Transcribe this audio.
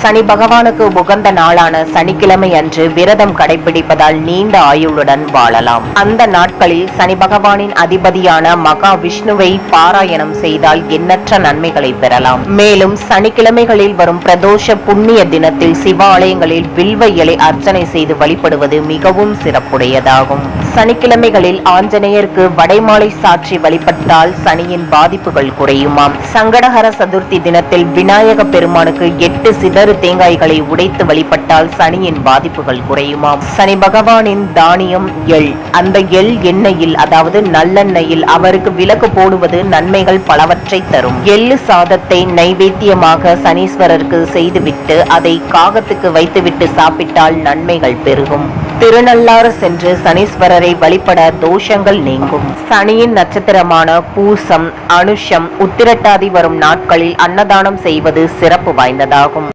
சனி பகவானுக்கு உகந்த நாளான சனிக்கிழமை அன்று விரதம் கடைபிடிப்பதால் நீண்ட ஆயுளுடன் வாழலாம். அந்த நாட்களில் சனி பகவானின் அதிபதியான மகா விஷ்ணுவை பாராயணம் செய்தால் எண்ணற்ற நன்மைகளை பெறலாம். மேலும் சனிக்கிழமைகளில் வரும் பிரதோஷ புண்ணிய தினத்தில் சிவாலயங்களில் வில்வ இலை அர்ச்சனை செய்து வழிபடுவது மிகவும் சிறப்புடையதாகும். சனிக்கிழமைகளில் ஆஞ்சநேயருக்கு வடைமாலை சாற்றி வழிபட்டால் சனியின் பாதிப்புகள் குறையுமாம். சங்கடஹர சதுர்த்தி தினத்தில் விநாயக பெருமானுக்கு 8 சிதறு தேங்காய்களை உடைத்து வழிபட்டால் சனியின் பாதிப்புகள் குறையுமாம். சனி பகவானின் தானியம் எள். அந்த எள் எண்ணெயில், அதாவது நல்லெண்ணெயில் அவருக்கு விளக்கு போடுவது நன்மைகள் பலவற்றை தரும். எள்ளு சாதத்தை நைவேத்தியமாக சனீஸ்வரருக்கு செய்துவிட்டு அதை காகத்துக்கு வைத்துவிட்டு சாப்பிட்டால் நன்மைகள் பெருகும். திருநள்ளாறு சென்று சனீஸ்வரரை வழிபட தோஷங்கள் நீங்கும். சனியின் நட்சத்திரமான பூசம், அனுஷம், உத்திரட்டாதி வரும் நாட்களில் அன்னதானம் செய்வது சிறப்பு வாய்ந்ததாகும்.